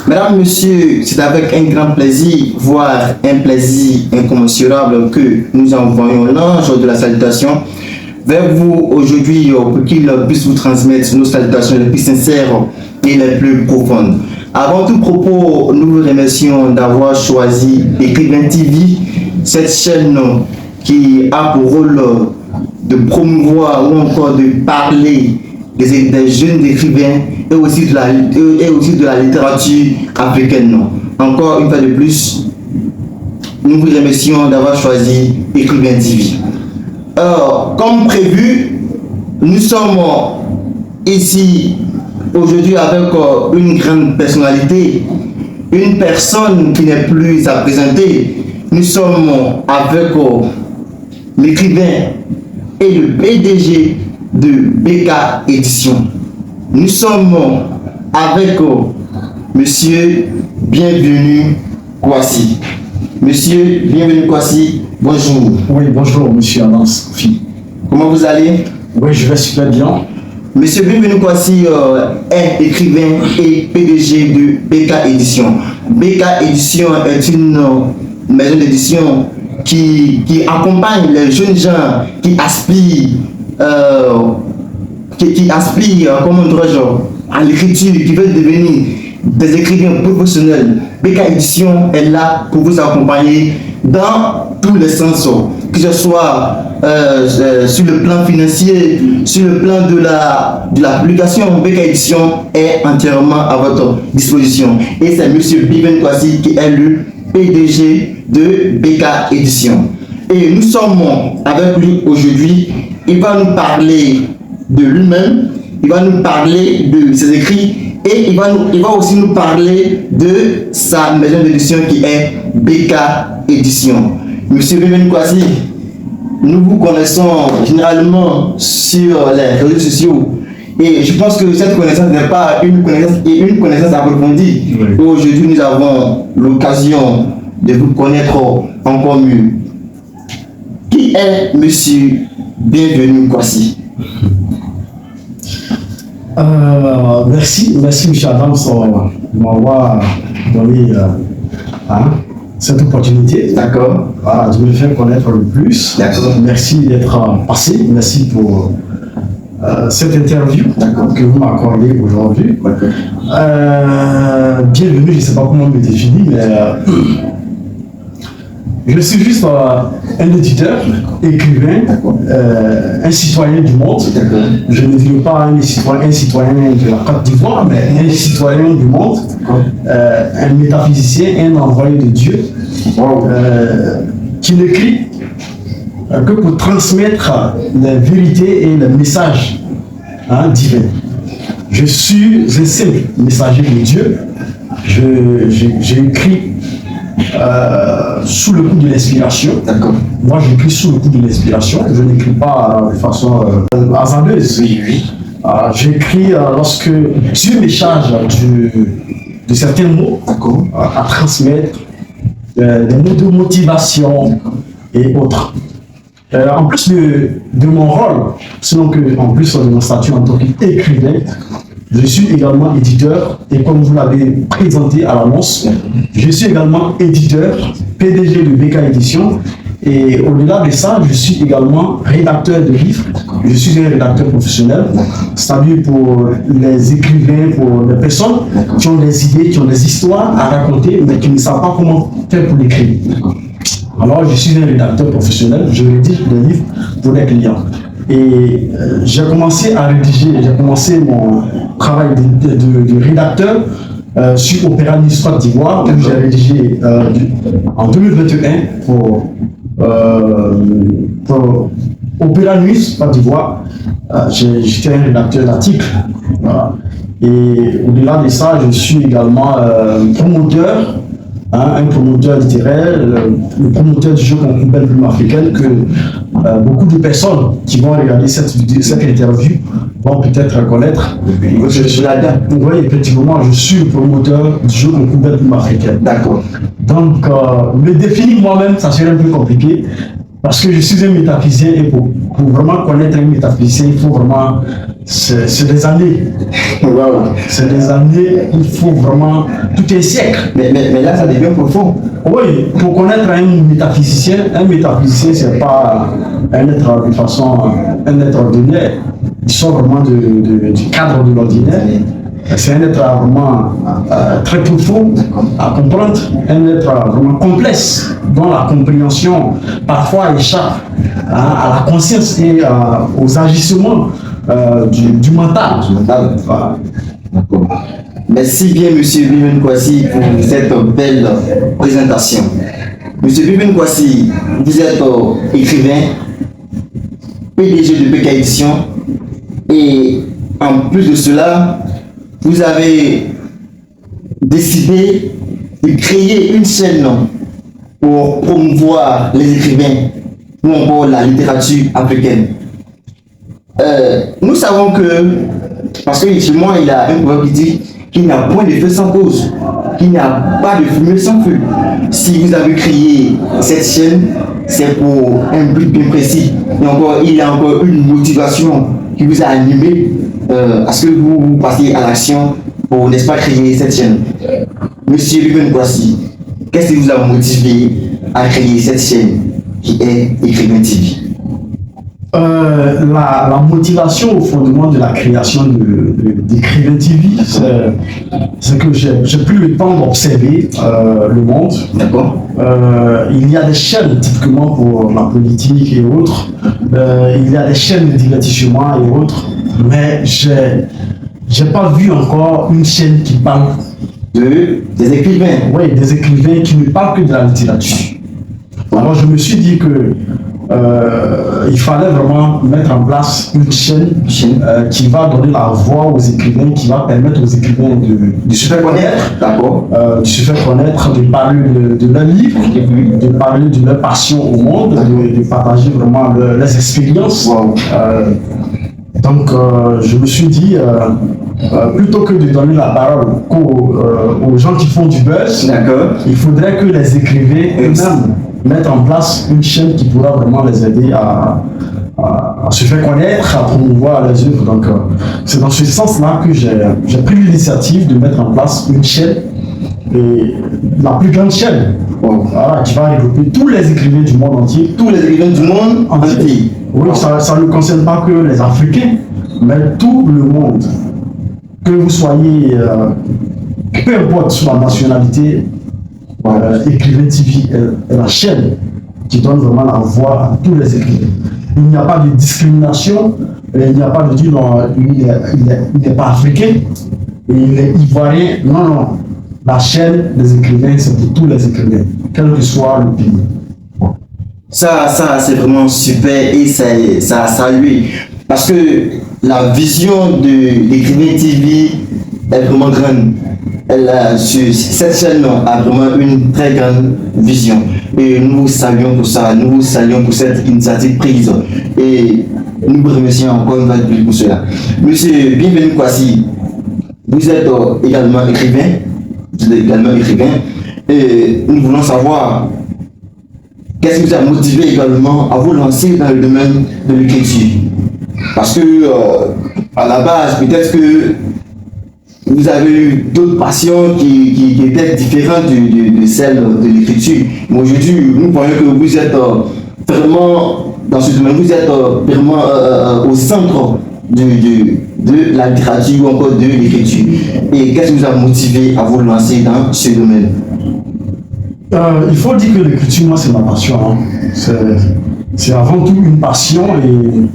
Mesdames, Messieurs, c'est avec un grand plaisir, voire un plaisir incommensurable que nous envoyons l'ange de la salutation vers vous aujourd'hui pour qu'il puisse vous transmettre nos salutations les plus sincères et les plus profondes. Avant tout propos, nous vous remercions d'avoir choisi Écrivain TV, cette chaîne qui a pour rôle de promouvoir ou encore de parler des jeunes écrivains et aussi de la littérature africaine. Encore une fois de plus, nous vous remercions d'avoir choisi Écrivain TV. Comme prévu, nous sommes ici aujourd'hui avec une grande personnalité, une personne qui n'est plus à présenter. Nous sommes avec l'écrivain et le PDG de BK Édition. Nous sommes avec Monsieur Bienvenu Kwasi. Monsieur Bienvenu Kwasi, bonjour. Oui, bonjour Monsieur Anas. Comment vous allez? Oui, je vais super bien. Monsieur Bienvenu Kwasi est écrivain et PDG de BK Édition. BK Édition est une maison d'édition qui accompagne les jeunes gens qui aspirent comment dirais-je, à l'écriture, qui veulent devenir des écrivains professionnels. BK Édition est là pour vous accompagner dans tous les sens, que ce soit sur le plan financier, sur le plan de la publication. BK Édition est entièrement à votre disposition. Et c'est Monsieur Bienvenu Kwasi qui est le PDG de BK Édition. Et nous sommes avec lui aujourd'hui. Il va nous parler de lui-même, il va nous parler de ses écrits et il va aussi nous parler de sa maison d'édition qui est BK Édition. Monsieur Bienvenu Kwasi, nous vous connaissons généralement sur les réseaux sociaux et je pense que cette connaissance n'est pas une connaissance approfondie. Oui. Aujourd'hui, nous avons l'occasion de vous connaître encore mieux. Qui est Monsieur Bienvenu Kwasi? Merci M. Adams de m'avoir donné cette opportunité. D'accord. De me faire connaître le plus. D'accord. Merci d'être passé. Merci pour cette interview que vous m'accordez aujourd'hui. Bienvenue, je ne sais pas comment me définir, mais je suis juste un éditeur, écrivain, un citoyen du monde. Je ne dis pas un citoyen de la Côte d'Ivoire, mais un citoyen du monde, un métaphysicien, un envoyé de Dieu, qui n'écrit que pour transmettre les vérités et les messages divins. Je suis un simple messager de Dieu. J'ai écrit sous le coup de l'inspiration. D'accord. Moi, j'écris sous le coup de l'inspiration. Je n'écris pas de façon hasardeuse. Oui. J'écris lorsque Dieu me charge de certains mots à transmettre, des mots de motivation et autres. En plus de mon rôle, sinon que en plus de mon statut en tant qu'écrivain, je suis également éditeur et comme vous l'avez présenté à l'annonce, je suis également éditeur, PDG de BK Édition et au-delà de ça, je suis également rédacteur de livres. Je suis un rédacteur professionnel, c'est-à-dire pour les écrivains, pour les personnes qui ont des idées, qui ont des histoires à raconter mais qui ne savent pas comment faire pour l'écrire. Alors je suis un rédacteur professionnel, je rédige des livres pour les clients. Et j'ai commencé mon travail de rédacteur sur Opéra News Côte d'Ivoire, où j'ai rédigé en 2021 pour Opéra News Côte d'Ivoire. J'étais un rédacteur d'articles. Voilà. Et au-delà de ça, je suis également promoteur. Un promoteur littéraire, le promoteur du jeu concours Belle Plume Africaine que beaucoup de personnes qui vont regarder cette interview vont peut-être connaître. Je suis là-dedans. Oui, effectivement, je suis le promoteur du jeu concours Belle Plume Africaine. D'accord. Donc, me définir moi-même, ça serait un peu compliqué. Parce que je suis un métaphysicien et pour vraiment connaître un métaphysicien, il faut vraiment. C'est des années. Wow. C'est des années, il faut vraiment. Tout est siècle. Mais là, ça devient profond. Oui, pour connaître un métaphysicien, c'est pas un être de façon. Un être ordinaire. Il sort vraiment du cadre de l'ordinaire. C'est un être vraiment très profond à comprendre, un être vraiment complexe, dont la compréhension parfois échappe à la conscience et aux agissements du mental. Voilà. D'accord. Merci bien, Monsieur Biben Kwasi, pour cette belle présentation. Monsieur Biben Kwasi, vous êtes écrivain, PDG de PK Édition, et en plus de cela, vous avez décidé de créer une chaîne pour promouvoir les écrivains ou encore la littérature africaine. Nous savons que, parce que chez moi, il y a un proverbe qui dit qu'il n'y a point de feu sans cause, qu'il n'y a pas de fumée sans feu. Si vous avez créé cette chaîne, c'est pour un but bien précis. Et encore, il y a encore une motivation qui vous a animé à ce que vous passiez à l'action pour, n'est-ce pas, créer cette chaîne. Monsieur Biben Kwasi, qu'est-ce qui vous a motivé à créer cette chaîne qui est Écrivain TV? La motivation au fondement de la création d'Écrivain TV, c'est que j'ai pris le temps d'observer le monde. D'accord. Il y a des chaînes typiquement pour la politique et autres. Il y a des chaînes de divertissement et autres. Mais j'ai pas vu encore une chaîne qui parle des écrivains. Oui, des écrivains qui ne parlent que de la littérature. Alors je me suis dit que il fallait vraiment mettre en place une chaîne qui va donner la voix aux écrivains, qui va permettre aux écrivains de se faire connaître, de se faire connaître, de parler de leurs livres, de parler de leur passion au monde, de partager vraiment leurs expériences. Wow. Donc je me suis dit, plutôt que de donner la parole aux gens qui font du buzz, il faudrait que les écrivains eux-mêmes mettent en place une chaîne qui pourra vraiment les aider à se faire connaître, à promouvoir les œuvres. Donc c'est dans ce sens-là que j'ai pris l'initiative de mettre en place une chaîne, et la plus grande chaîne, voilà, qui va regrouper tous les écrivains du monde entier. Tous les écrivains du monde entier. Oui, ça ne concerne pas que les Africains, mais tout le monde. Que vous soyez, peu importe sur la nationalité, Écrivain TV est la chaîne qui donne vraiment la voix à tous les écrivains. Il n'y a pas de discrimination, il n'y a pas de dire non, il n'est pas africain, il est ivoirien. Non, non. La chaîne des écrivains, c'est pour tous les écrivains, quel que soit le pays. Ça c'est vraiment super et ça a salué. Parce que la vision de l'Écrivain TV est vraiment grande. Cette chaîne a vraiment une très grande vision. Et nous vous saluons pour ça, nous vous saluons pour cette initiative prise. Et nous vous remercions encore une fois de plus pour cela. Monsieur Biben Kwasi, vous êtes également écrivain. Et nous voulons savoir qu'est-ce qui vous a motivé également à vous lancer dans le domaine de l'écriture. Parce que à la base, peut-être que vous avez eu d'autres passions qui étaient différentes de celles de l'écriture. Mais aujourd'hui, nous voyons que vous êtes vraiment dans ce domaine, vous êtes vraiment au centre de la littérature ou encore de l'écriture. Et qu'est-ce qui vous a motivé à vous lancer dans ce domaine? Il faut dire que l'écriture, moi, c'est ma passion. Hein. C'est avant tout une passion et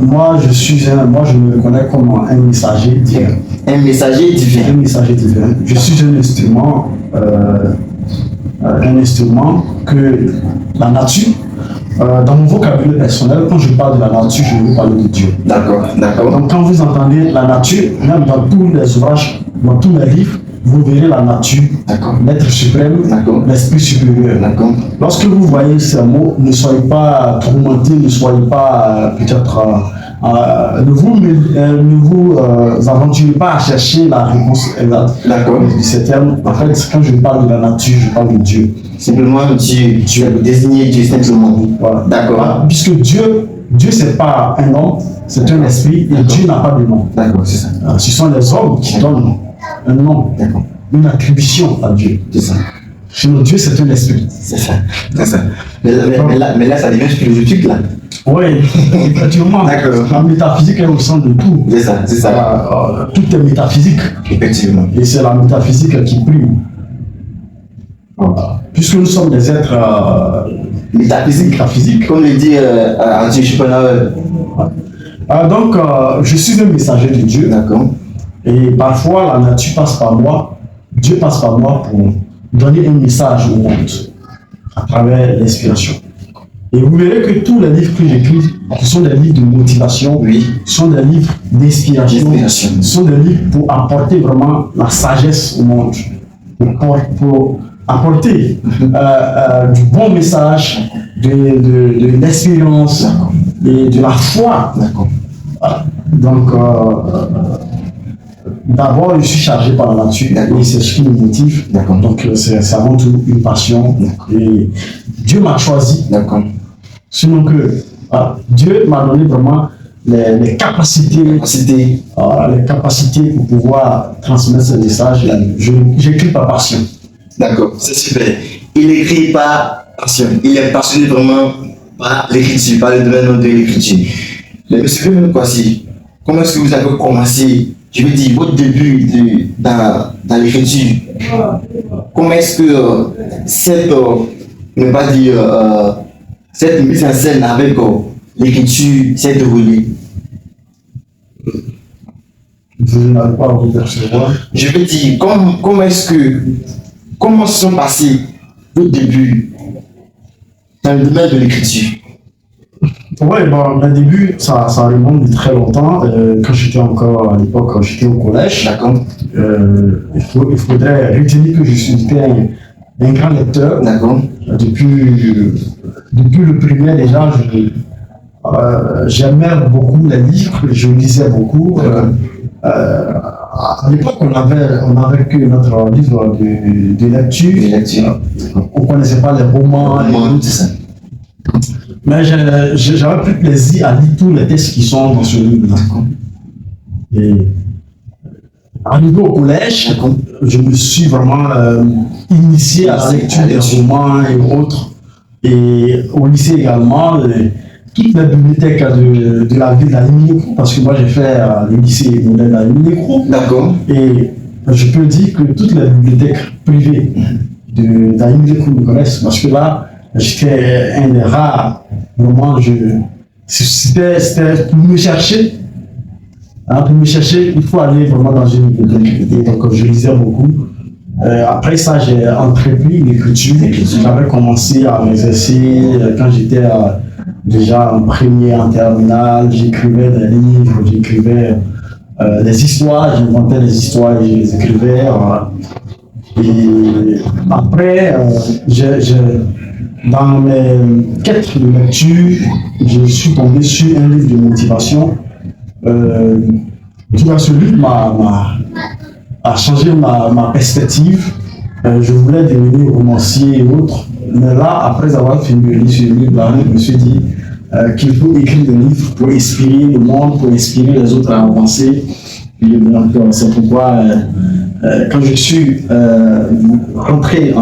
moi, je me connais comme un messager divin. Un messager divin. Un messager divin. Je suis un instrument que la nature, dans mon vocabulaire personnel, quand je parle de la nature, je veux parler de Dieu. D'accord, d'accord. Donc quand vous entendez la nature, même dans tous les ouvrages, dans tous les livres, vous verrez la nature, l'être suprême, l'esprit supérieur. Lorsque vous voyez ces mots, ne soyez pas tourmentés, ne soyez pas peut-être... ne vous aventurez pas à chercher la réponse exacte de ces termes. En fait, quand je parle de la nature, je parle de Dieu. Simplement Dieu. Dieu. Désigner Dieu simplement. Voilà. D'accord. Voilà. Puisque Dieu, c'est pas un nom, c'est un esprit, et Dieu n'a pas de nom. D'accord, c'est ça. Ce sont les hommes qui donnent un nom, une attribution à Dieu. C'est ça. Sinon, Dieu, c'est un esprit. C'est ça. C'est ça. Mais là, ça devient philosophique, là. Oui, effectivement. D'accord. La métaphysique est au centre de tout. C'est ça, c'est ça. Tout est métaphysique. Effectivement. Et c'est la métaphysique qui prime. Puisque nous sommes des êtres métaphysiques. Comme le dit Anthony Schopenhauer. Donc, je suis un messager de Dieu. D'accord. Et parfois, la nature passe par moi. Dieu passe par moi pour donner un message au monde à travers l'inspiration. Et vous verrez que tous les livres que j'écris, ce sont des livres de motivation, sont des livres d'inspiration, sont des livres pour apporter vraiment la sagesse au monde, pour apporter du bon message, de l'expérience et de la foi. Donc, d'abord, je suis chargé par la nature et c'est ce qui me motive. Donc, c'est avant tout une passion. Et Dieu m'a choisi. Sinon que Dieu m'a donné vraiment les capacités, les capacités pour pouvoir transmettre ce message. J'écris par passion. D'accord, c'est super. Il écrit par passion. Il est passionné vraiment par l'écriture, par le domaine de l'écriture. Mais monsieur Kwasi, comment est-ce que vous avez commencé, je veux dire, votre début dans l'écriture? Comment est-ce que cette mise en scène avec l'écriture s'est déroulée? Je n'arrive pas à vous percevoir. Je veux dire, comment se sont passés vos débuts dans le domaine de l'écriture? Oui, le début, ça remonte de très longtemps. Quand j'étais encore à l'époque, j'étais au collège. D'accord. Il faudrait retenir que j'étais un grand lecteur. D'accord. Depuis le primaire déjà, j'aimais beaucoup les livres, je lisais beaucoup. À l'époque, on avait que notre livre de lecture. On ne connaissait pas les romans. Mais j'avais pris plaisir à lire tous les textes qui sont dans ce livre. Et arrivé au collège, je me suis vraiment initié à la lecture des romans et autres. Et au lycée également, toutes les bibliothèques de la ville d'Alimileko, parce que moi j'ai fait le lycée modèle d'Alimileko. D'accord. Et je peux dire que toutes les bibliothèques privées d'Alimileko me connaissent, parce que là, j'étais un des rares moments, c'était pour me chercher. Pour me chercher, il faut aller vraiment dans une bibliothèque. Et donc je lisais beaucoup. Après ça, j'ai entrepris l'écriture. J'avais commencé à m'exercer quand j'étais déjà en première, en terminale. J'écrivais des livres, j'écrivais des histoires, j'inventais des histoires et je les écrivais. Et après, dans mes quêtes de lecture, je suis tombé sur un livre de motivation. Ce livre a changé ma perspective. Je voulais devenir romancier et autres. Mais là, après avoir fini de lire ce livre-là, je me suis dit qu'il faut écrire des livres pour inspirer le monde, pour inspirer les autres à avancer. C'est pourquoi, quand je suis rentré,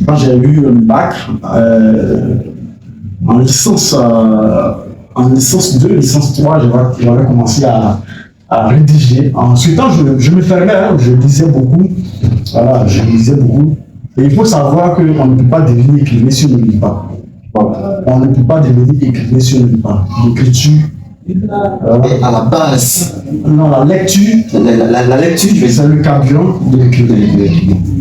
quand j'ai eu le bac, en licence 2, licence 3, j'avais commencé à rédiger. Ensuite, je me fermais, je lisais beaucoup. Voilà, je lisais beaucoup. Et il faut savoir qu'on ne peut pas devenir écrivain si on ne lit pas. On ne peut pas devenir écrivain si on ne lit pas. L'écriture. À la base. Non, la lecture. La lecture, c'est le carburant de l'écrivain.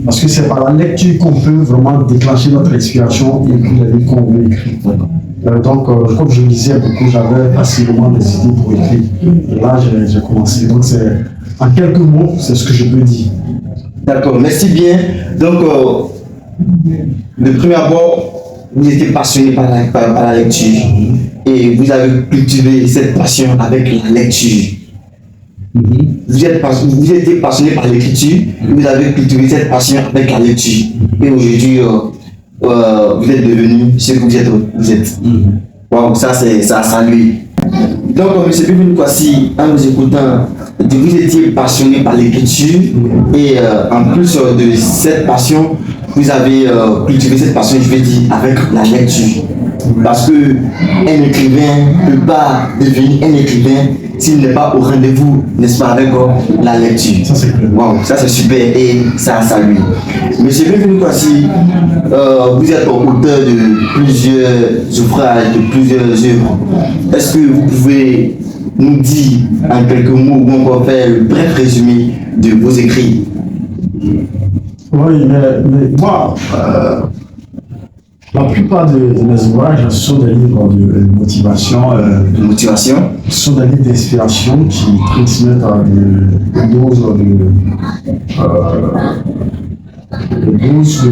Parce que c'est par la lecture qu'on peut vraiment déclencher notre inspiration et écrire les livres qu'on veut écrire. Donc, comme je lisais beaucoup, j'avais facilement des idées pour écrire. Et là, j'ai commencé. Donc, en quelques mots, c'est ce que je peux dire. D'accord, merci bien. Donc, de premier abord, vous étiez passionné par la lecture et vous avez cultivé cette passion avec la lecture. Vous étiez passionné par l'écriture, vous avez cultivé cette passion avec la lecture. Et aujourd'hui, vous êtes devenu ce que vous êtes. Wow, ça c'est ça a salué. Donc, M. Bibi Kwasi, en vous écoutant, vous étiez passionné par l'écriture et en plus de cette passion, vous avez cultivé cette passion, je vais dire, avec la lecture. Parce que un écrivain ne peut pas devenir un écrivain s'il n'est pas au rendez-vous, n'est-ce pas, avec la lecture. Ça c'est clair. Wow, ça c'est super et ça a salué. Monsieur Bibi Kwasi, vous êtes auteur de plusieurs ouvrages, de plusieurs œuvres. Est-ce que vous pouvez nous dire en quelques mots ou encore faire le bref résumé de vos écrits? Oui, mais moi, la plupart de mes ouvrages sont des livres de motivation. De motivation? Ce sont des livres d'inspiration qui transmettent des doses de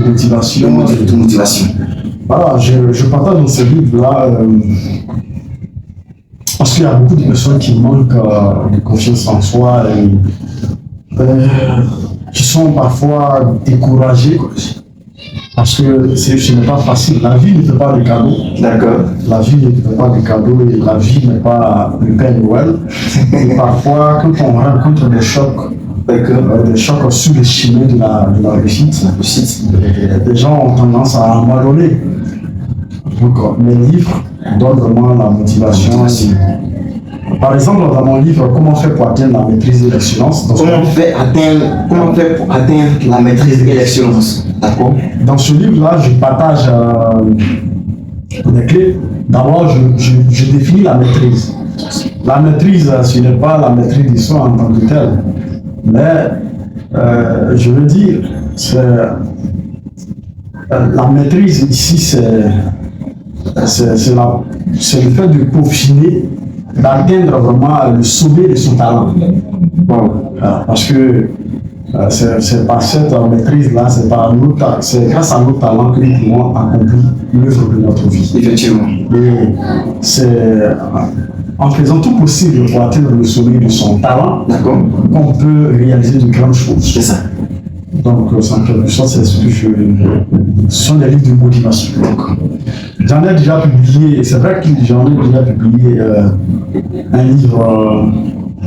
motivation. De motivation. Voilà, je partage dans ces livres-là parce qu'il y a beaucoup de personnes qui manquent de confiance en soi et qui sont parfois découragées. Parce que ce n'est pas facile. La vie ne fait pas de cadeaux. D'accord. La vie ne fait pas de cadeaux et la vie n'est pas le Père Noël. Et parfois, quand on rencontre des chocs sur le chemin de la réussite, les gens ont tendance à abandonner. Donc, mes livres donnent vraiment la motivation. Par exemple, dans mon livre, Comment faire pour atteindre la maîtrise de l'excellence. Comment faire pour atteindre la maîtrise de l'excellence? D'accord. Dans ce livre-là, je partage des clés. D'abord, je définis la maîtrise. La maîtrise, ce n'est pas la maîtrise du soi en tant que telle. Mais, je veux dire, la maîtrise ici, c'est le fait de peaufiner, d'atteindre vraiment le sommet de son talent. Parce que c'est par cette maîtrise-là, c'est grâce à notre talent que nous pouvons accomplir l'œuvre de notre vie. Effectivement. Et c'est en faisant tout possible pour atteindre le sommet de son talent qu'on peut réaliser de grandes choses. C'est ça. Donc, en quelque sorte, c'est ce sont des livres de motivation. J'en ai déjà publié, c'est vrai que j'en ai déjà publié un livre,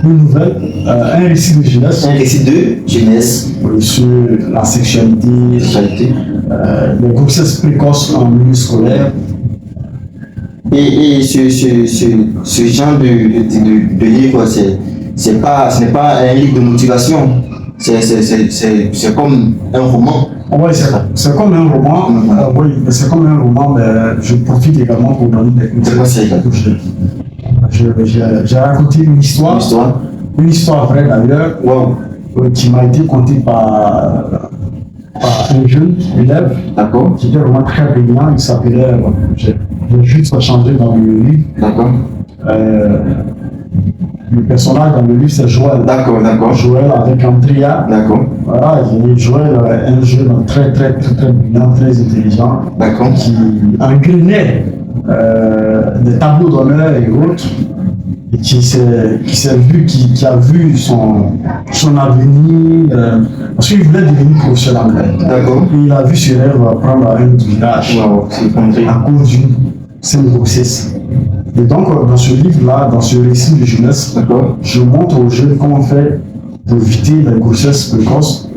une nouvelle, un récit de jeunesse. Un récit de jeunesse. Sur la sexualité, les grossesses précoces en milieu scolaire. Et ce genre de livre, ce n'est pas un livre de motivation. C'est comme un roman. Oui, c'est comme un roman. Oui, c'est comme un roman, mais je profite également pour donner des conseils. J'ai raconté une histoire vraie d'ailleurs, qui m'a été contée par un jeune élève qui était vraiment très brillant. Il s'appelait, j'ai juste changé dans le livre. Le personnage dans le livre, c'est Joël. Joël avec Andrea. Voilà, Joël, un jeune très brillant, très intelligent, qui engrenait des tableaux d'honneur et autres, et qui a vu son avenir, parce qu'il voulait devenir professeur anglais. Et il a vu ce rêve prendre un virage à cause d'une grossesse. Et donc, dans ce livre-là, dans ce récit de jeunesse, je montre aux jeunes comment faire pour éviter les grossesses précoces.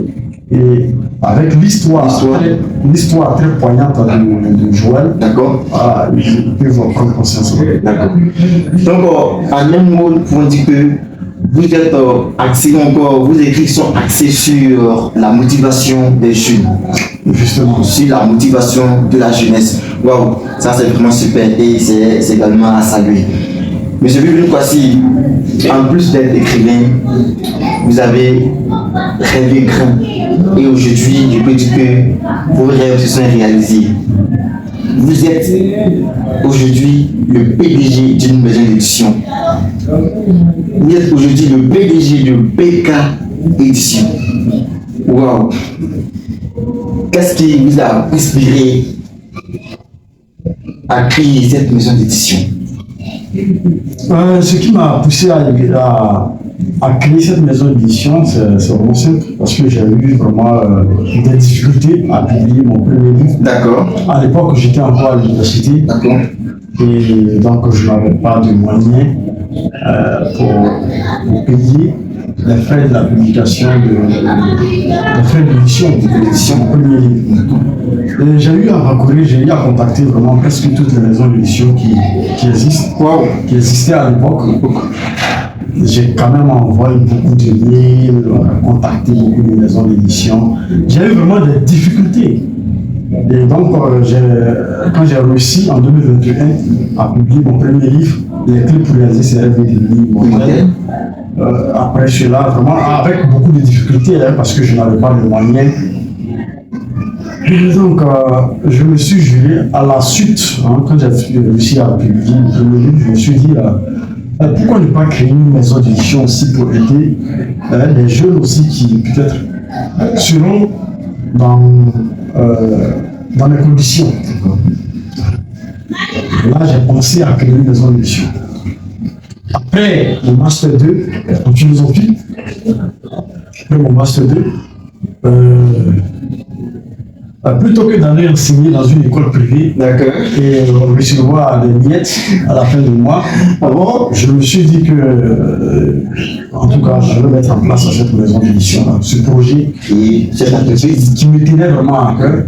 Et avec l'histoire très poignante de Joël, ils peuvent prendre conscience. Donc, en un mot, nous pouvons dire que vous êtes axé vos écrits sont axés sur la motivation des jeunes. Justement. Sur la motivation de la jeunesse. Waouh, ça c'est vraiment super et c'est également à saluer. Monsieur Bibi Kwasi, en plus d'être écrivain, vous avez rêvé grand. Et aujourd'hui, je peux dire que vos rêves se sont réalisés. Vous êtes aujourd'hui le PDG d'une maison d'édition. Vous êtes aujourd'hui le PDG de PK Édition. Waouh! Qu'est-ce qui vous a inspiré à créer cette maison d'édition? Ce qui m'a poussé à à créer cette maison d'édition, c'est vraiment simple parce que j'ai eu vraiment des difficultés à publier mon premier livre. D'accord. À l'époque, j'étais encore à l'université. D'accord. Et donc, je n'avais pas de moyens pour payer les frais de la publication, les frais d'édition de mon premier livre. Et j'ai eu à parcourir, j'ai eu à contacter vraiment presque toutes les maisons d'édition qui existent, qui existaient à l'époque. J'ai quand même envoyé beaucoup de mails, contacté beaucoup de maisons d'édition. J'ai eu vraiment des difficultés. Et donc, quand j'ai réussi en 2021 à publier mon premier livre, Les clés pour réaliser ses rêves et devenir immortel, après cela, vraiment avec beaucoup de difficultés, parce que je n'avais pas de moyens. Et donc, je me suis juré à la suite, quand j'ai réussi à publier mon premier livre, je me suis dit, pourquoi ne pas créer une maison d'édition aussi pour aider les jeunes aussi qui peut-être seront dans les conditions. Là, j'ai pensé à créer une maison d'édition. Après mon Master 2 en philosophie, après mon Master 2, plutôt que d'aller enseigner dans une école privée et recevoir des miettes à la fin du mois, je me suis dit que, en tout cas, je vais mettre en place cette maison d'édition, ce projet qui me tenait vraiment à cœur.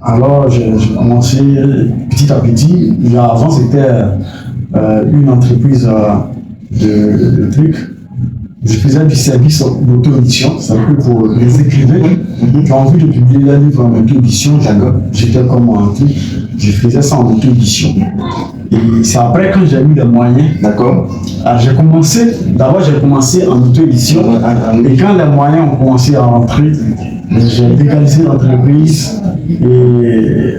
Alors, j'ai commencé petit à petit. Avant, c'était une entreprise de trucs. Je faisais du service d'auto-édition, c'est un peu pour les écrivains qui ont envie de publier un livre en auto-édition. J'étais comme un truc, je faisais ça en auto-édition. Et c'est après quand j'ai eu les moyens. J'ai commencé en auto-édition. Et quand les moyens ont commencé à rentrer, j'ai légalisé l'entreprise. Et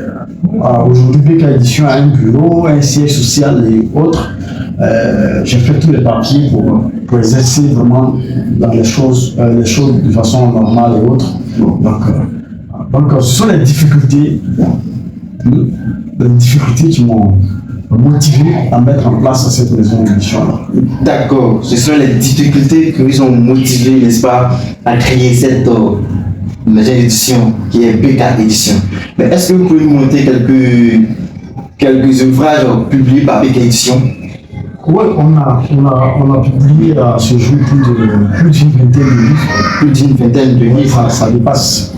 aujourd'hui, BK Édition a un bureau, un siège social et autres. J'ai fait tous les papiers pour exercer vraiment dans les choses de façon normale et autres. Donc ce sont les difficultés qui m'ont motivé à mettre en place cette maison d'édition-là. D'accord, ce sont les difficultés qui vous ont motivé, n'est-ce pas, à créer cette maison d'édition qui est BK Édition. Mais est-ce que vous pouvez nous montrer quelques ouvrages publiés par BK Édition? Oui, on a publié à ce jour plus d'une vingtaine de livres. Plus d'une vingtaine de livres. Ça dépasse,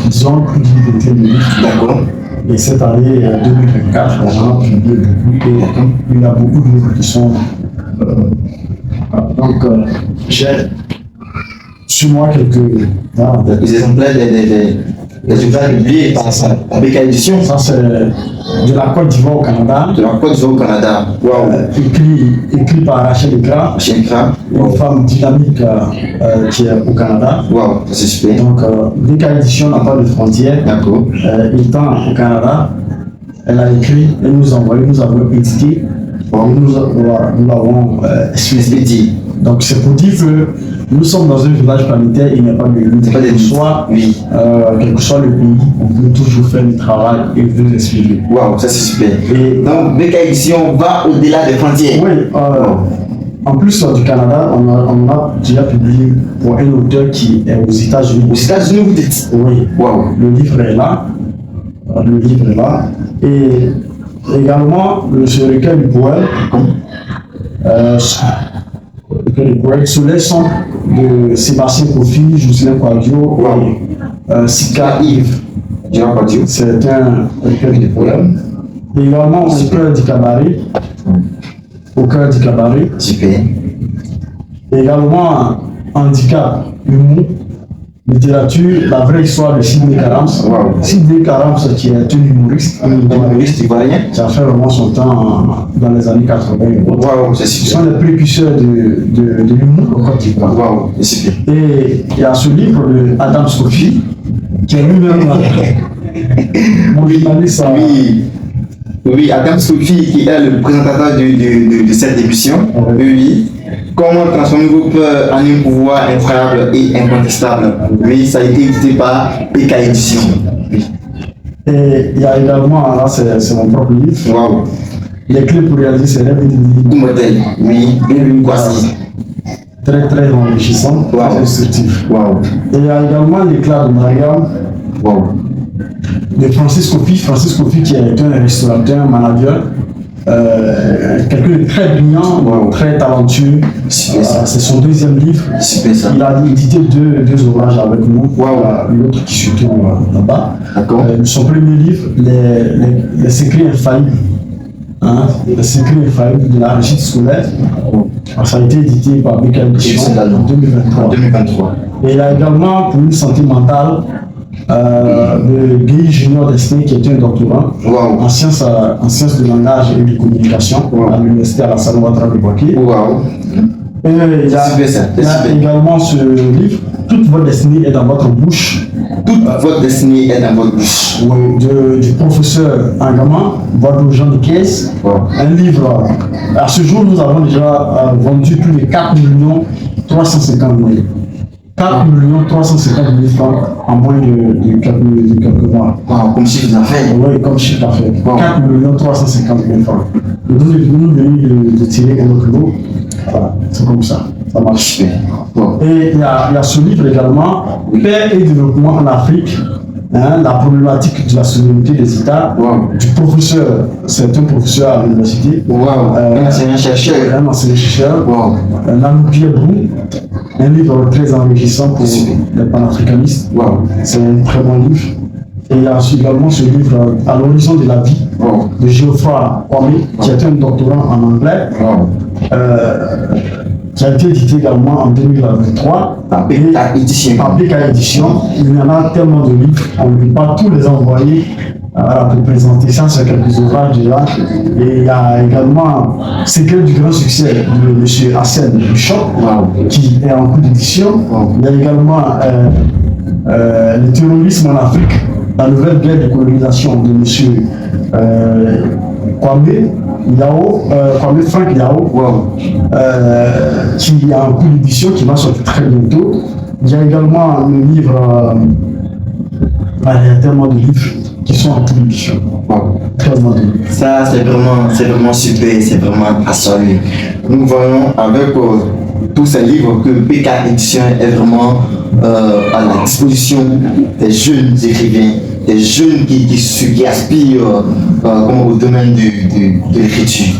disons, plus d'une vingtaine de livres. D'accord. Et cette année 2024, on a publié beaucoup. Il y a beaucoup de livres qui sont. Donc, j'ai sur moi quelques exemplaires des ouvrages publiés par BK Édition. Ça, c'est de la Côte d'Ivoire au Canada. De la Côte d'Ivoire au Canada. Écrit par Rachel Ekra. Une femme dynamique qui est au Canada. Wow, c'est super. Donc, BK Édition n'a pas de frontières. D'accord. Étant au Canada, elle a écrit et nous avons édité. Nous l'avons expédié. Donc, c'est pour dire que nous sommes dans un village planétaire, il n'y a pas de limite. Quel que soit le pays, on peut toujours faire le travail et vous expliquer. Waouh, ça c'est super. Et donc, BK Édition va au-delà des frontières. Oui, en plus du Canada, on a déjà publié pour un auteur qui est aux États-Unis. Aux États-Unis, vous dites? Oui. Waouh. Le livre est là. Et également, ce recueil du poème. Le poème Soleil Sombre de Sébastien Kofi, Jocelyn Quadio et Sika Yves. C'est un recueil de poèmes. Et également Au cœur du cabaret. Super. Et également Handicap, humour, littérature, la vraie histoire de Sidney Karams. Sidney Karams qui est un humoriste ivoirien. Qui a fait vraiment son temps dans les années 80. C'est super. Ce sont les précurseurs de l'humour au Côte d'Ivoire. C'est super. Et il y a ce livre de Adam Scofield qui est lui-même mon journaliste. Oui, Adam Scofield qui est le présentateur de cette émission. Oui. Comment transformer-vous peur en un pouvoir incroyable et incontestable? Oui, ça a été édité par BK Édition. Oui. Et il y a également, là c'est mon propre livre. Waouh. Les clés pour réaliser ses rêves et devenir immortel. Oui, bienvenue Kwasi. très très enrichissant, très instructif. Wow. Et il y a également l'éclat de Mariam de Francis Kofi qui est un restaurateur, manager, quelqu'un de très brillant, très talentueux. C'est son deuxième livre. Il a édité deux ouvrages avec nous. L'autre qui se trouve là-bas. Son premier livre, Les secrets infaillibles. Les secrets infaillibles de la réussite scolaire. Ça a été édité par Beka Édition en 2023. Et il y a également pour une santé mentale de Guy Junior Destin, qui est un doctorant en sciences de langage et de communication à l'université Alassane Ouattara de Bouaké. Et il y a également ce livre, Toute votre destinée est dans votre bouche. Toute votre destinée est dans votre bouche. Du professeur Angama, Boileau Jean de Caisse. Un livre. À ce jour, nous avons déjà vendu plus de 4 350 000. 4 350 000 francs en moins de quelques mois. Comme chiffre d'affaires. Oui, comme chiffre d'affaires. 4 350 000 francs. Nous venons de tirer un autre lot. Voilà, c'est comme ça. Ça marche. Et il y a ce livre également, Paix et développement en Afrique. La problématique de la souveraineté des États, du professeur, c'est un professeur à l'université, un enseignant-chercheur, Nanou Pierre Brou, un livre très enrichissant pour les panafricanistes. C'est un très bon livre. Et il y a également ce livre, À l'horizon de la vie, de Geoffroy Kwame, qui est un doctorant en anglais. Qui a été édité également en 2023 par BK Édition. Il y en a tellement de livres, on ne peut pas tous les envoyer pour présenter ça sur quelques ouvrages déjà. Et il y a également Secret du grand succès de M. Hassen Bishop qui est en cours d'édition. Il y a également le terrorisme en Afrique, la nouvelle guerre de colonisation de M. Kwame Frank Yao, qui est en cours d'édition, qui va sortir très bientôt. Il y a également le livre, il y a tellement de livres qui sont en cours d'édition. Tellement de livres. Ça, c'est vraiment super, c'est vraiment à saluer. Nous voyons avec tous ces livres que BK Édition est vraiment à la disposition des jeunes écrivains, des jeunes qui aspirent au domaine de l'écriture.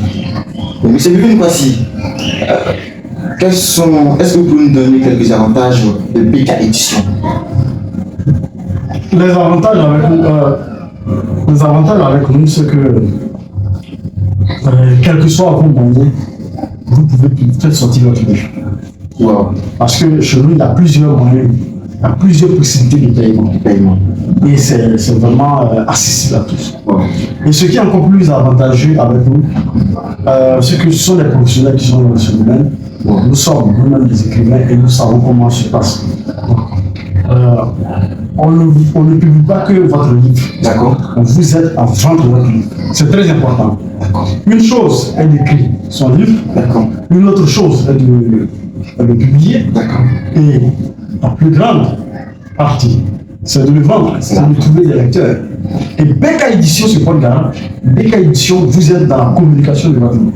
Monsieur Bivin, voici, est-ce que vous pouvez nous donner quelques avantages de BK Édition? Les avantages avec nous, c'est que quel que soit vos moyens, vous pouvez faire sortir votre livre. Parce que chez nous, il y a plusieurs moyens. Il y a plusieurs possibilités de paiement. Et c'est vraiment accessible à tous. Et ce qui est encore plus avantageux avec nous, c'est que ce sont les professionnels qui sont dans ce domaine. Nous sommes nous-mêmes des écrivains et nous savons comment se passe. On ne publie pas que votre livre. D'accord. On vous aide à vendre votre livre. C'est très important. Une chose est d'écrire son livre. D'accord. Une autre chose est de le publier. D'accord. Et la plus grande partie, c'est de le vendre, c'est de trouver des lecteurs. Et BK Édition, c'est pas le garant. BK Édition vous aide dans la communication de votre livre.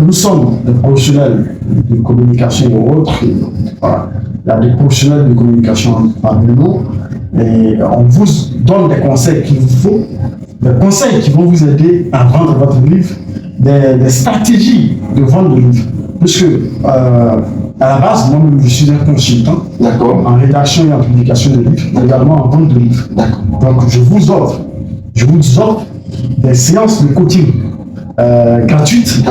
Nous sommes des professionnels de communication et autres. Voilà. Il y a des professionnels de communication parmi nous. Et on vous donne des conseils qu'il vous faut, des conseils qui vont vous aider à vendre votre livre, des stratégies de vente de livres. Puisque à la base, moi je suis un consultant en rédaction et en publication de livres, mais également en vente de livres. Donc je vous offre des séances de coaching gratuites,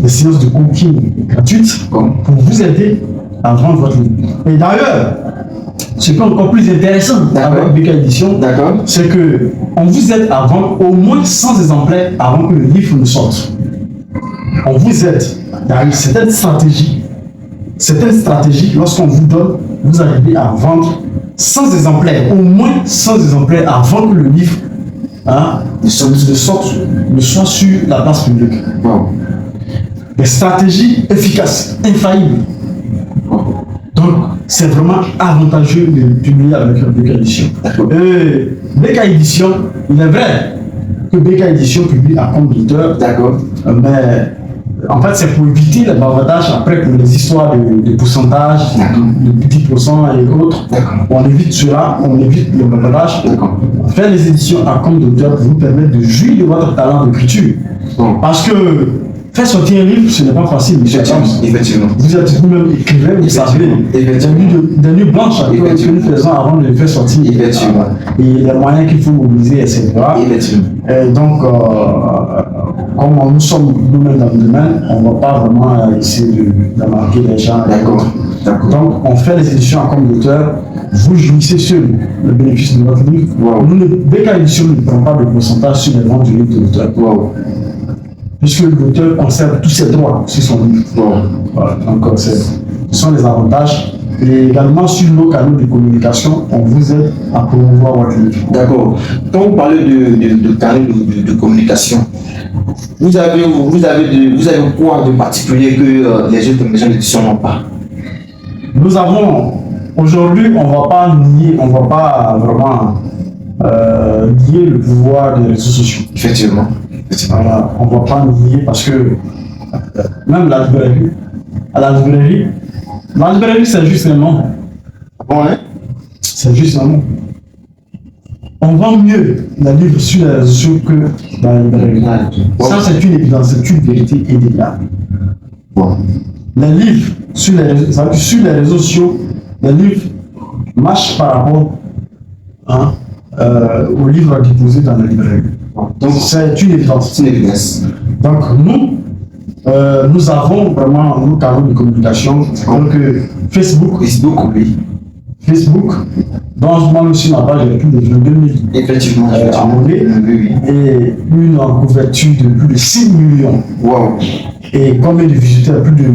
des séances de coaching gratuites pour vous aider à vendre votre livre. Et d'ailleurs, ce qui est encore plus intéressant avec BK Édition, c'est qu'on vous aide à vendre au moins 100 exemplaires avant que le livre ne sorte. On vous aide. C'est une stratégie. Lorsqu'on vous donne, vous arrivez à vendre 100 exemplaires, au moins 100 exemplaires avant que le livre ne soit sur la place publique. Des stratégies efficaces, infaillibles. Donc, c'est vraiment avantageux de publier avec BK Édition. BK Édition, il est vrai que BK Édition publie à compte d'auteur, mais en fait, c'est pour éviter le bavardage après pour les histoires de pourcentage, de petits pourcents et autres. On évite cela, on évite le bavardage. Faire les éditions à compte d'auteur vous permet de jouir de votre talent d'écriture. Parce que faire sortir un livre, ce n'est pas facile, monsieur James. Effectivement. Vous êtes vous-même écrivain, vous savez. Des nuits blanches que nous faisons avant de le faire sortir. Effectivement. Et les moyens qu'il faut mobiliser, etc. Et donc, comme nous sommes nous-mêmes dans le domaine, on ne va pas vraiment essayer de marquer les gens. D'accord. Donc, on fait les éditions en compte d'auteur. Vous jouissez sur le bénéfice de votre livre. Nous, BK Édition ne prend pas de pourcentage sur les ventes du livre de l'auteur. Puisque l'auteur conserve tous ses droits sur son livre. Voilà. Donc, ce sont les avantages. Et également sur nos canaux de communication, on vous aide à promouvoir votre livre. D'accord. Quand vous parlez de canaux de communication, vous avez quoi de particulier que les autres maisons d'édition n'ont pas? Nous avons, aujourd'hui, on ne va pas vraiment nier le pouvoir des réseaux sociaux. Effectivement. Voilà, on ne va pas nier parce que même la librairie, c'est juste un nom. Bon, hein? C'est juste un nom. On vend mieux les livres sur les réseaux sociaux que dans la librairie. Ça, c'est une évidence, c'est une vérité indéniable. Les livres sur les réseaux sociaux, les livres marchent par rapport aux livres déposés dans la librairie. Donc, c'est une évidence. Donc, nous avons vraiment nos canaux de communication. Donc, Facebook, dont moi aussi ma page est plus de 2000 abonnés et une couverture de plus de 6 millions. Et combien de visiteurs? Plus de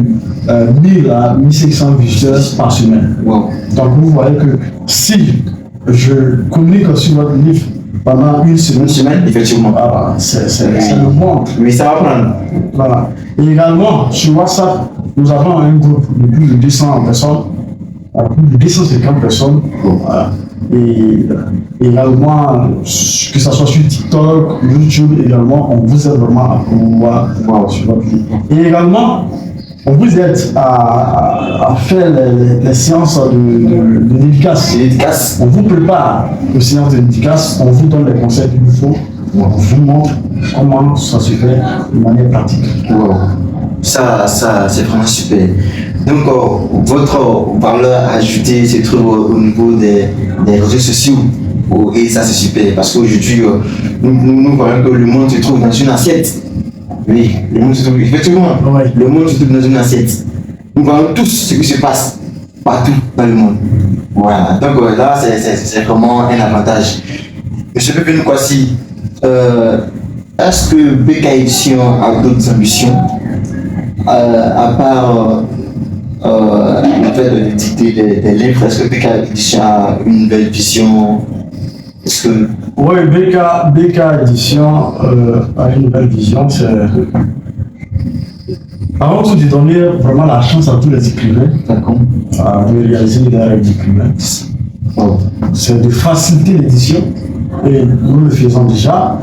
1000 à 1500 visiteurs par semaine. Donc, vous voyez que si je communique sur votre livre pendant une semaine, effectivement. C'est le monde. Mais ça va prendre. Voilà. Et également, sur WhatsApp, nous avons un groupe de plus de 200 personnes, plus de 250 personnes. Voilà. Et également, que ce soit sur TikTok, YouTube, également, on vous aide vraiment à promouvoir sur votre livre. Et également, on vous aide à faire les séances de dédicace. On vous prépare aux séances de dédicace, on vous donne les conseils qu'il vous faut, on vous montre comment ça se fait de manière pratique. Ça c'est vraiment super. Donc, votre valeur ajoutée se trouve au niveau des réseaux sociaux. Et ça, c'est super. Parce qu'aujourd'hui, nous voyons que le monde se trouve dans une assiette. Oui, le monde se trouve, effectivement, le monde se trouve dans une assiette. Nous voyons tous ce qui se passe partout dans le monde. Voilà. Donc, là, c'est vraiment un avantage. Monsieur Pépé Kwasi, est-ce que BK Édition a d'autres ambitions à part le fait de dicter des livres? Est-ce que BK Édition a une nouvelle vision? Oui, BK Édition a une nouvelle vision. Avant tout de donner vraiment la chance à tous les écrivains de réaliser des rêves d'écrivains. C'est de faciliter l'édition et nous le faisons déjà.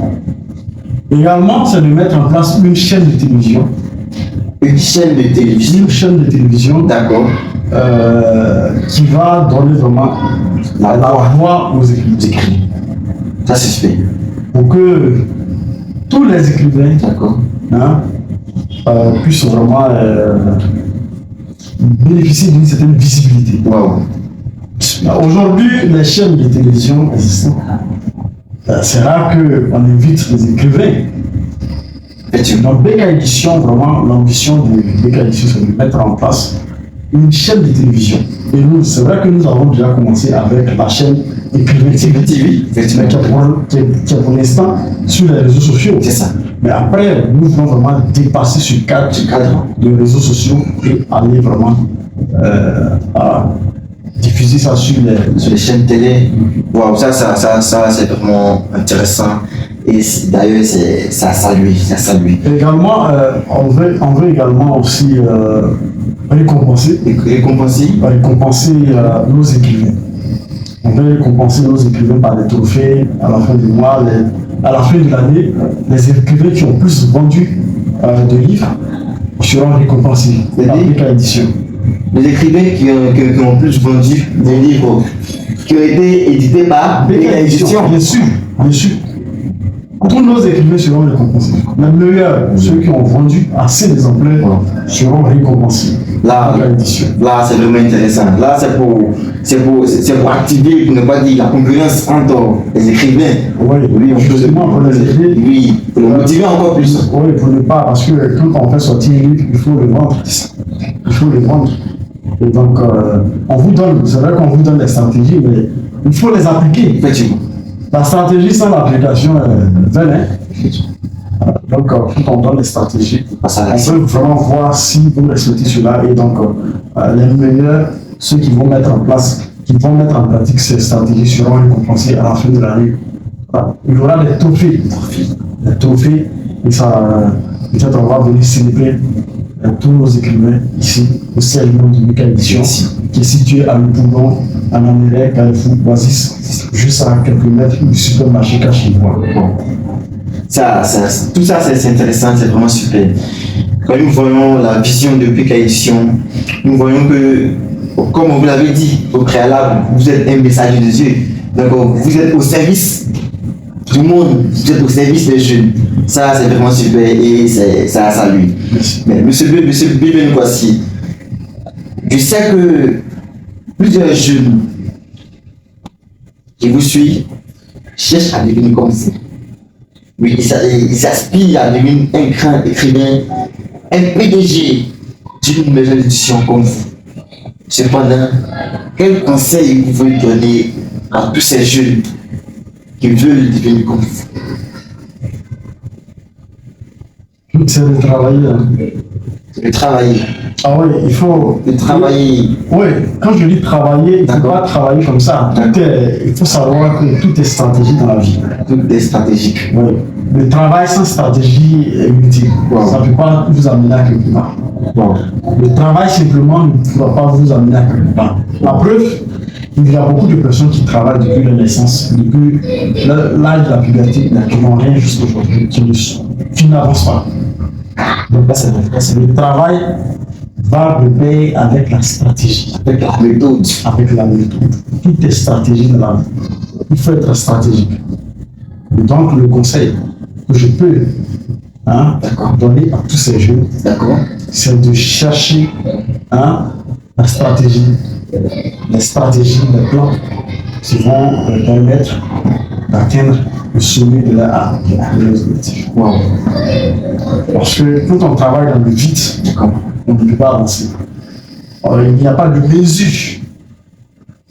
Également, c'est de mettre en place une chaîne de télévision. Une chaîne de télévision. D'accord. Qui va donner vraiment la voix aux écrivains. Ça, c'est super. Pour que tous les écrivains puissent vraiment bénéficier d'une certaine visibilité. Aujourd'hui, les chaînes de télévision existent. C'est rare qu'on invite les écrivains. Donc, BK Édition, vraiment, l'ambition de BK Édition, c'est de mettre en place une chaîne de télévision. Et nous, c'est vrai que nous avons déjà commencé avec la chaîne Écrivain TV, qui est pour l'instant sur les réseaux sociaux. C'est ça. Mais après, nous voulons vraiment dépasser ce cadre de réseaux sociaux et aller vraiment à diffuser ça sur les chaînes télé. Wow, ça c'est vraiment intéressant. Et d'ailleurs, ça salue. Également, on veut également aussi récompenser nos écrivains. On veut récompenser nos écrivains par des trophées à la fin du mois, à la fin de l'année. Les écrivains qui ont plus vendu de livres seront récompensés par la édition. Les écrivains qui ont plus vendu des livres qui ont été édités par BK Édition. Bien sûr, bien sûr. Tous nos écrivains seront récompensés. Les meilleurs, ceux qui ont vendu assez d'exemplaires, seront récompensés. Là, c'est vraiment intéressant. Là, c'est pour activer, pour ne pas dire la concurrence entre les écrivains. Oui, justement pour les écrivains. Oui, pour le motiver encore plus. Oui, pour ne pas, parce que quand on fait sortir un livre, il faut le vendre. Il faut le vendre. Et donc, on vous donne, c'est vrai qu'on vous donne des stratégies, mais il faut les appliquer. Effectivement. La stratégie sans l'application est vaine. Donc, quand on donne des stratégies, on peut vraiment voir si vous respectez cela. Et donc, les meilleurs, ceux qui vont mettre en place, qui vont mettre en pratique ces stratégies seront récompensés à la fin de l'année. Voilà. Il y aura des trophées. Des trophées. Et ça, peut-être on va venir célébrer tous nos écrivains ici, au siège de BK Édition, qui est situé à Lupoulon, en Amérique, Carrefour, Oasis, juste à quelques mètres du supermarché Cachivois. Tout ça, c'est intéressant, c'est vraiment super. Quand nous voyons la vision de BK Édition, nous voyons que, comme vous l'avez dit au préalable, vous êtes un messager de Dieu. Donc, vous êtes au service du monde, vous êtes au service des jeunes. Ça, c'est vraiment super et ça salue. Mais monsieur Biben Kwasi, je sais que plusieurs jeunes qui vous suivent cherchent à devenir comme vous. Oui, ils aspirent à devenir un grand écrivain, un PDG d'une maison d'édition comme vous. Cependant, quel conseil vous pouvez donner à tous ces jeunes qui veulent devenir comme vous? C'est de travailler. De travailler. Ah oui, il faut. De travailler. Oui, quand je dis travailler, il ne faut pas travailler comme ça. Il faut savoir que tout est stratégie dans la vie. Tout est stratégique. Oui. Le travail sans stratégie est inutile. Wow. Ça ne peut pas vous amener à quelque part. Wow. Le travail simplement ne pourra pas vous amener à quelque part. La preuve, il y a beaucoup de personnes qui travaillent depuis leur naissance, depuis l'âge de la puberté, qui n'ont rien jusqu'à aujourd'hui, qui n'avancent pas. Donc là, c'est le travail va de pair avec la stratégie, avec la méthode. Avec la méthode. Tout est stratégie dans la vie. Il faut être stratégique. Et donc, le conseil que je peux donner à tous ces jeunes, c'est de chercher la stratégie, les plans qui vont leur permettre d'atteindre le sommet de leur objectif. Wow. Parce que quand on travaille dans le vide, on ne peut pas avancer. Alors, il n'y a pas de mesure.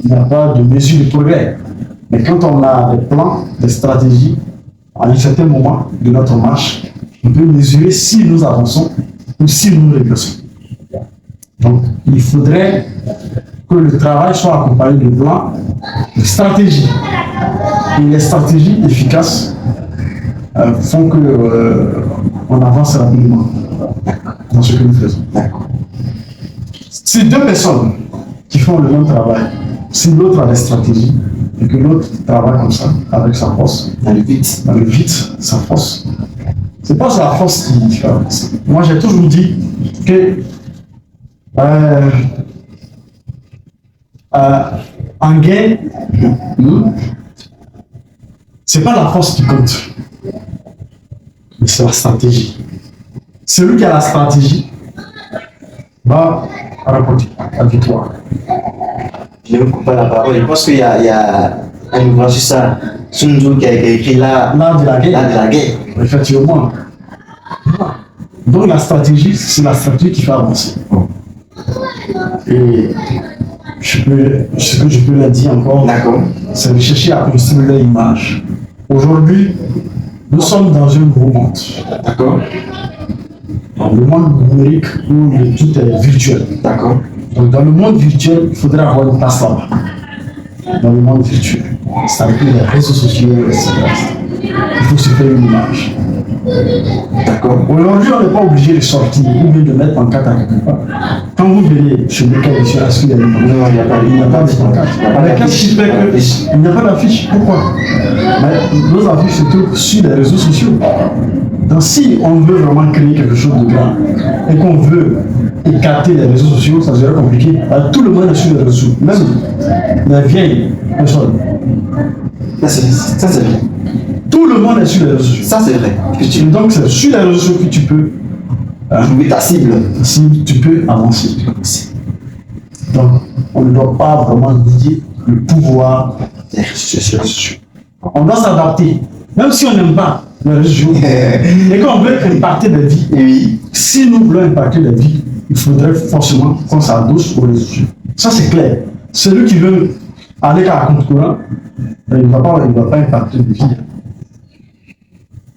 Il n'y a pas de mesure de progrès. Mais quand on a des plans, des stratégies, à un certain moment de notre marche, on peut mesurer si nous avançons ou si nous régressons. Donc, il faudrait que le travail soit accompagné de plans, de stratégies. Et les stratégies efficaces font qu'on avance rapidement dans ce que nous faisons. Si deux personnes qui font le même travail, si l'autre a des stratégies et que l'autre travaille comme ça, avec sa force, dans le vide, sa force, c'est pas la force qui fait avancer. Moi, j'ai toujours dit que en guerre, c'est pas la force qui compte, mais c'est la stratégie. Celui qui a la stratégie va remporter la victoire. Je ne coupe pas la parole. Je pense qu'il y a un ouvrage sur ça, Sun Tzu qui a écrit l'art de la guerre. Effectivement. Donc la stratégie, c'est la stratégie qui fait avancer. Et ce que je peux leur dire encore, c'est de chercher à construire leur image. Aujourd'hui, nous sommes dans un nouveau monde. Dans le monde numérique où tout est virtuel. Donc dans le monde virtuel, il faudrait avoir une place là-bas. Dans le monde virtuel. C'est-à-dire les réseaux sociaux, etc. Il faut se faire une image. Aujourd'hui, on n'est pas obligé de sortir ou bien de mettre pancarte à quelque part. Quand vous venez chez BK Édition, est-ce qu'il y a une pancarte? Non, il n'y a pas de pancarte. Mais qu'est-ce qui fait qu'il n'y a pas d'affiche? Pourquoi? Mais nos affiches se trouvent sur les réseaux sociaux. Donc si on veut vraiment créer quelque chose de grand et qu'on veut écarter les réseaux sociaux, ça serait compliqué. Tout le monde est sur les réseaux sociaux, même les vieilles personnes. Ça, c'est vrai. Tout le monde est sur les réseaux sociaux. Ça, c'est vrai. Donc c'est sur les réseaux sociaux que tu peux trouver ta cible. Si tu peux avancer. Donc on ne doit pas vraiment lier le pouvoir des réseaux sociaux. On doit s'adapter. Même si on n'aime pas les réseaux sociaux et qu'on veut impacter des vies, Oui. si nous voulons impacter des vies, il faudrait forcément qu'on s'adosse aux réseaux sociaux. Ça, c'est clair. Celui qui veut aller à contre-courant, il ne va pas impacter des vies.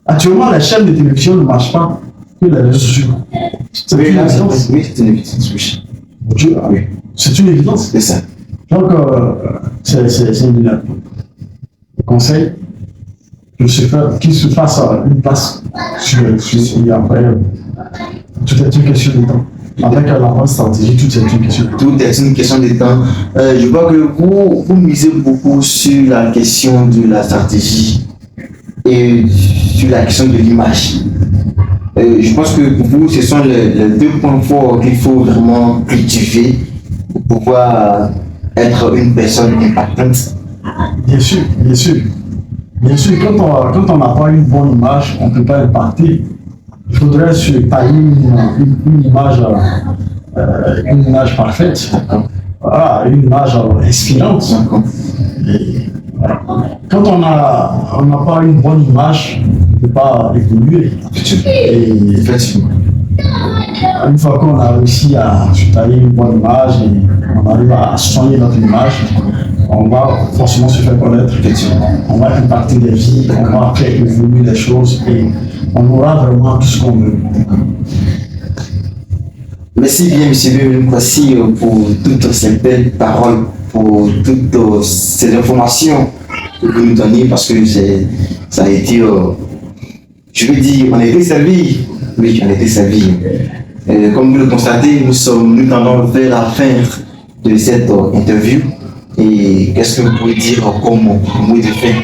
Actuellement, les chaînes de télévision ne marchent pas que les réseaux sociaux. C'est une évidence. Oui, c'est une évidence. Oui. C'est une évidence. C'est ça. Donc, c'est un conseil qu'il se fasse une place sur les réseaux sociaux. Et après, tout est une question de temps. Avec la bonne stratégie, tout est une question de temps. Tout est une question de temps. Je vois que vous misez beaucoup sur la question de la stratégie et sur la question de l'image. Je pense que pour vous, ce sont les deux points forts qu'il faut vraiment cultiver pour pouvoir être une personne impactante. Bien sûr, bien sûr. Bien sûr, quand on n'a pas une bonne image, on ne peut pas impacter. Il faudrait se tailler une image parfaite, voilà, une image inspirante. Et, voilà. Quand on n'a pas une bonne image, on ne peut pas évoluer. Et une fois qu'on a réussi à se tailler une bonne image et on arrive à soigner notre image, on va forcément se faire connaître, on va impacter des vies, on va faire évoluer les choses et on aura vraiment tout ce qu'on veut. Merci bien, M. Kwasi, pour toutes ces belles paroles, pour toutes ces informations que vous nous donnez, parce que ça a été, je veux dire, on a été servi. Oui, on a été servi. Comme vous le constatez, nous tendons vers la fin de cette interview. Et qu'est-ce que vous pouvez dire comme mot de fin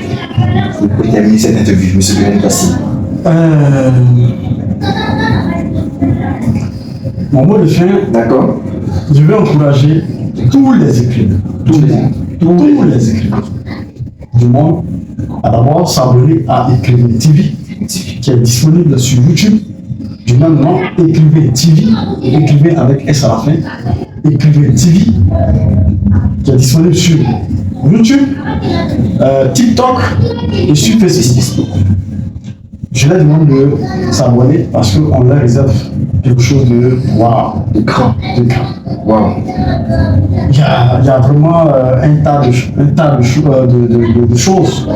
pour terminer cette interview, M. Kwasi? Mon mot de fin, d'accord. Je vais encourager tous les écrivains, tous les écrivains du monde à d'abord s'abonner à Écrivain TV, qui est disponible sur YouTube, du même nom, Écrivain TV, Écrivain avec S à la fin, Écrivain TV, qui est disponible sur YouTube, TikTok et sur Facebook. Je leur demande de s'abonner parce qu'on leur réserve quelque chose de wow, de grand. Wow. Il y a vraiment un tas de choses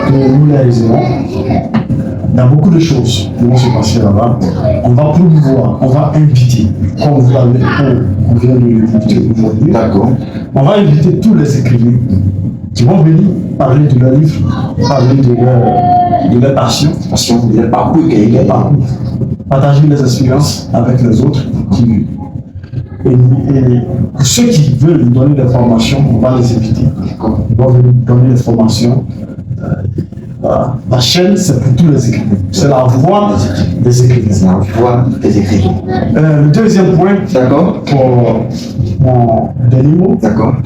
que nous les réservons. Il y a beaucoup de choses qui vont se passer là-bas. On va promouvoir, on va inviter, comme vous l'avez on vient de l'écouter aujourd'hui. D'accord. On va inviter tous les écrivains qui vont venir parler de leurs livres, parler de leur passion, de leur parcours, partager les expériences avec les autres. Et pour ceux qui veulent nous donner des formations, on va les inviter. Ils vont venir nous donner des formations. La chaîne, c'est pour tous les écrivains. C'est la voix des écrivains. C'est la voix des écrivains. Le deuxième point, d'accord, pour mon dernier mot, d'accord,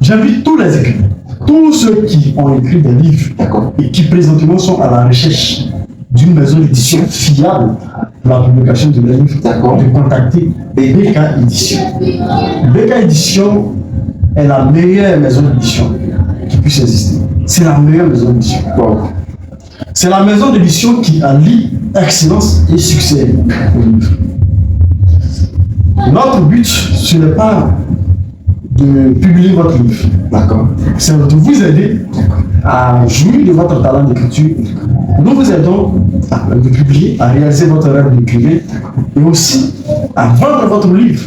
j'invite tous les écrivains, tous ceux qui ont écrit des livres et qui présentement sont à la recherche d'une maison d'édition fiable pour la publication de leurs livres, de contacter BK Édition. BK Édition est la meilleure maison d'édition qui puisse exister. C'est la meilleure maison d'édition. Wow. C'est la maison d'édition qui allie excellence et succès au livre. Notre but, ce n'est pas de publier votre livre. D'accord. C'est de vous aider à jouir de votre talent d'écriture. Nous vous aidons à le publier, à réaliser votre rêve d'écrivain et aussi à vendre votre livre.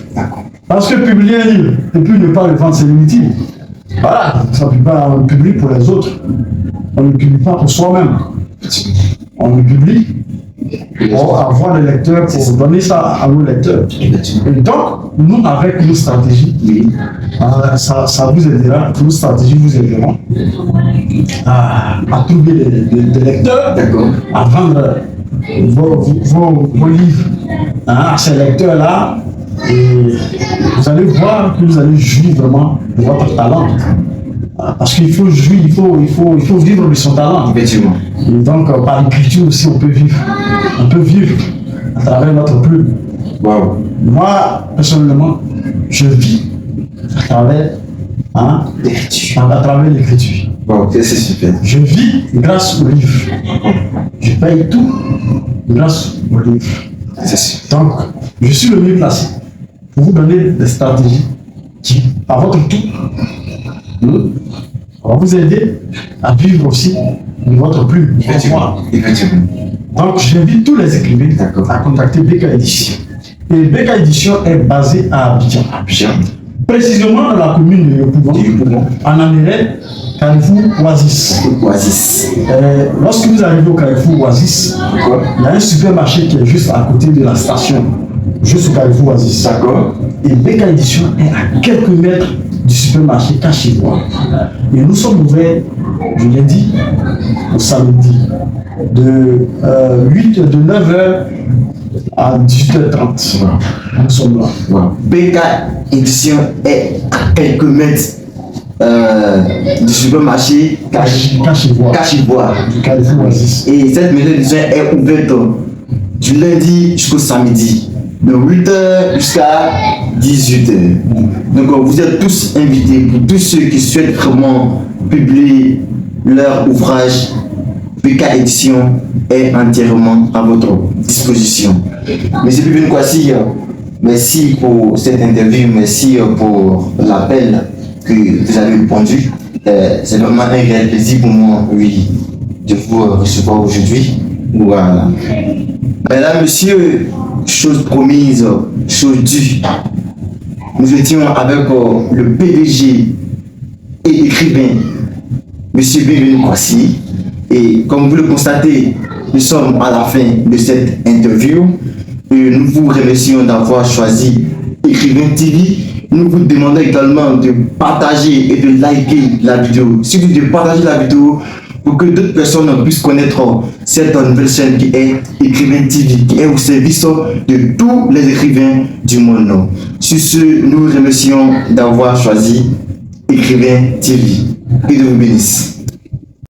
Parce que publier un livre et puis ne pas le vendre, c'est inutile. Voilà, on le publie pour les autres. On ne le publie pas pour soi-même. On le publie pour avoir des lecteurs, pour donner ça à nos lecteurs. Et donc, nous, avec nos stratégies, ça vous aidera, nos stratégies vous aideront à trouver des lecteurs, à vendre vos livres à ces lecteurs-là, et vous allez voir que vous allez jouir vraiment de votre talent. Parce qu'il faut jouir, il faut vivre de son talent. Effectivement. Et donc, par l'écriture aussi, on peut vivre. On peut vivre à travers notre plume. Wow. Moi, personnellement, je vis à travers l'écriture. Wow, c'est super. Je vis grâce au livre. Je paye tout grâce au livre. C'est super. Donc, je suis le mieux placé pour vous donner des stratégies qui, à votre tour, va vous aider à vivre aussi de votre plume. Effectivement. Donc, j'invite tous les écrivains à contacter BK Édition. Et BK Édition est basée à Abidjan. Précisément dans la commune de Yopougon, en Amérique, Carrefour Oasis. Lorsque vous arrivez au Carrefour Oasis, il y a un supermarché qui est juste à côté de la station, juste au Carrefour Oasis. Et BK Édition est à quelques mètres du supermarché Cachivoire. Et nous sommes ouverts du lundi au samedi de 9h à 18h30. Nous sommes là. BK Édition est à quelques mètres du supermarché Cachivoire. Du Carrefour Oasis. Et cette maison d'édition est ouverte du lundi jusqu'au samedi, de 8h jusqu'à 18h. Donc vous êtes tous invités, pour tous ceux qui souhaitent vraiment publier leur ouvrage. BK Édition est entièrement à votre disposition. Monsieur Bibin Kwasi, merci pour cette interview, merci pour l'appel que vous avez répondu. C'est vraiment un réel plaisir pour moi, oui, de vous recevoir aujourd'hui. Voilà. Mesdames, messieurs, chose promise, chose due. Nous étions avec le PDG et écrivain, Monsieur Bibin Kwasi. Et comme vous le constatez, nous sommes à la fin de cette interview. Et nous vous remercions d'avoir choisi Écrivain TV. Nous vous demandons également de partager et de liker la vidéo. Si vous de partager la vidéo pour que d'autres personnes puissent connaître cette nouvelle chaîne qui est Écrivain TV, qui est au service de tous les écrivains du monde. Sur ce, nous vous remercions d'avoir choisi Écrivain TV. Que Dieu vous bénisse.